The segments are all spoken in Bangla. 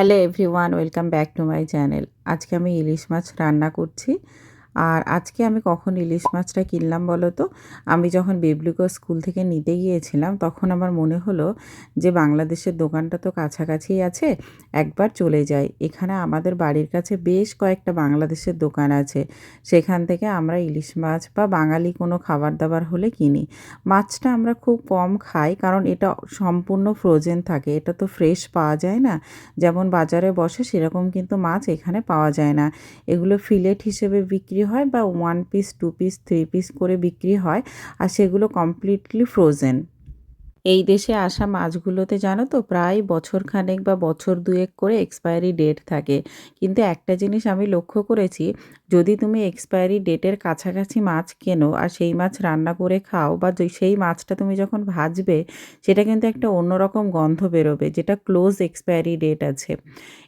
Hello everyone, welcome back to my channel. আজকে আমি ইলিশ মাছ রান্না করছি। আর আজকে আমি কখন ইলিশ মাছটা কিনলাম বলো তো? আমি যখন বেবলুকে স্কুল থেকে নিতে গিয়েছিলাম তখন আমার মনে হলো যে বাংলাদেশের দোকানটা তো কাছাকাছিই আছে, একবার চলে যাই। এখানে আমাদের বাড়ির কাছে বেশ কয়েকটা বাংলাদেশের দোকান আছে, সেখান থেকে আমরা ইলিশ মাছ বা বাঙালি কোনো খাবার দাবার হলে কিনি। মাছটা আমরা খুব কম খাই কারণ এটা সম্পূর্ণ ফ্রোজেন থাকে, এটা তো ফ্রেশ পাওয়া যায় না। যেমন বাজারে বসে সেরকম কিন্তু মাছ এখানে পাওয়া যায় না। এগুলো ফিলেট হিসেবে বিক্রি হয় বা 1 পিস 2 পিস 3 পিস করে বিক্রি হয়, আর সেগুলো কমপ্লিটলি ফ্রোজেন। এই দেশে আসা মাছগুলোতে জানো তো প্রায় বছরখানেক বা বছর দুয়েক করে এক্সপায়ারি ডেট থাকে। কিন্তু একটা জিনিস আমি লক্ষ্য করেছি, যদি তুমি এক্সপায়ারি ডেটের কাছাকাছি মাছ কেনো আর সেই মাছ রান্না করে খাও বা সেই মাছটা তুমি যখন ভাজবে, সেটা কিন্তু একটা অন্যরকম গন্ধ বেরোবে, যেটা ক্লোজ এক্সপায়ারি ডেট আছে।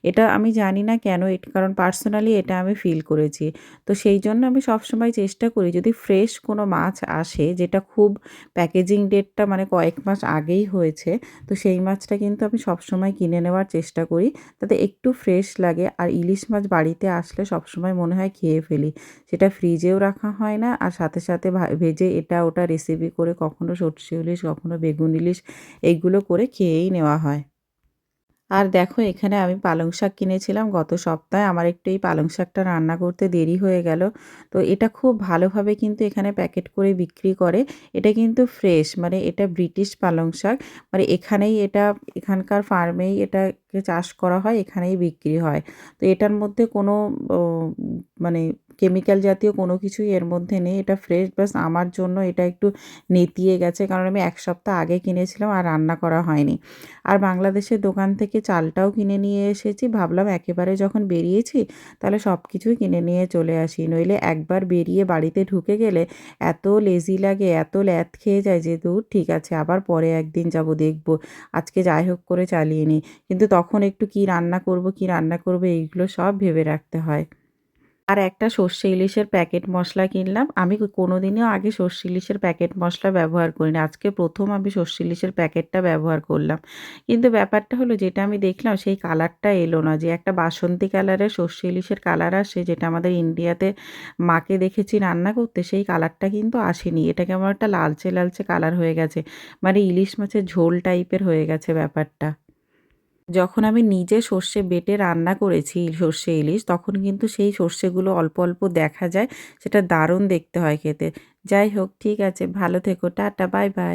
এটা আমি জানি না কেন, কারণ পার্সোনালি এটা আমি ফিল করেছি। তো সেই জন্য আমি সবসময় চেষ্টা করি, যদি ফ্রেশ কোনো মাছ আসে যেটা খুব প্যাকেজিং ডেটটা মানে কয়েক মাস আগেই হয়েছে, তো সেই মাছটা কিন্তু আমি সবসময় কিনে নেওয়ার চেষ্টা করি, তাতে একটু ফ্রেশ লাগে। আর ইলিশ মাছ বাড়িতে আসলে সবসময় মনে হয় খেয়ে ফেলি, সেটা ফ্রিজেও রাখা হয় না, আর সাথে সাথে ভেজে এটা ওটা রেসিপি করে কখনো সর্ষে ইলিশ কখনো বেগুন ইলিশ এইগুলো করে খেয়েই নেওয়া হয়। আর দেখো এখানে আমি পালং শাক কিনেছিলাম গত সপ্তাহে। আমার একটু এই পালং শাকটা রান্না করতে দেরি হয়ে গেল। তো এটা খুব ভালোভাবে কিন্তু এখানে প্যাকেট করে বিক্রি করে। এটা কিন্তু ফ্রেশ, মানে এটা ব্রিটিশ পালং শাক। মানে এখানেই এটা, এখানকার ফার্মেই এটাকে চাষ করা হয়, এখানেই বিক্রি হয়। তো এটার মধ্যে কোনো ও মানে কেমিক্যাল জাতীয় কোনো কিছুই এর মধ্যে নেই। এটা ফ্রেশ, বাস আমার জন্য এটা একটু নেতিয়ে গেছে কারণ আমি ১ সপ্তাহ আগে কিনেছিলাম আর রান্না করা হয়নি। আর বাংলাদেশের দোকান থেকে চালটাও কিনে নিয়ে এসেছি। ভাবলাম একেবারে যখন বেরিয়েছি তাহলে সব কিছুই কিনে নিয়ে চলে আসি। নইলে একবার বেরিয়ে বাড়িতে ঢুকে গেলে এত লেজি লাগে, এত ল্যাদ খেয়ে যায় যে ধুর ঠিক আছে আবার পরে একদিন যাব দেখব। আজকে যাই হোক করে চালিয়ে নিই। কিন্তু তখন একটু কী রান্না করব, কী রান্না করব এইগুলো সব ভেবে রাখতে হয়। আর একটা সর্ষে ইলিশের প্যাকেট মশলা কিনলাম। আমি কোনোদিনও আগে সর্ষে ইলিশের প্যাকেট মশলা ব্যবহার করিনি। আজকে ১ম আমি সর্ষে ইলিশের প্যাকেটটা ব্যবহার করলাম। কিন্তু ব্যাপারটা হলো, যেটা আমি দেখলাম সেই কালারটা এলো না। যে একটা বাসন্তী কালারের সর্ষে ইলিশের কালার আসে, যেটা আমাদের ইন্ডিয়াতে মাকে দেখেছি রান্না করতে, সেই কালারটা কিন্তু আসেনি। এটা কেমন একটা লালচে, লালচে কালার হয়ে গেছে। মানে ইলিশ মাছের ঝোল টাইপের হয়ে গেছে ব্যাপারটা। যখন আমি নিজে সর্ষে বেটে রান্না করেছি সর্ষে ইলিশ, তখন কিন্তু সেই সর্ষেগুলো অল্প অল্প দেখা যায়। সেটা দারুণ দেখতে হয় খেতে। যাই হোক, ঠিক আছে, ভালো থেকো, টাটা, বাই বাই।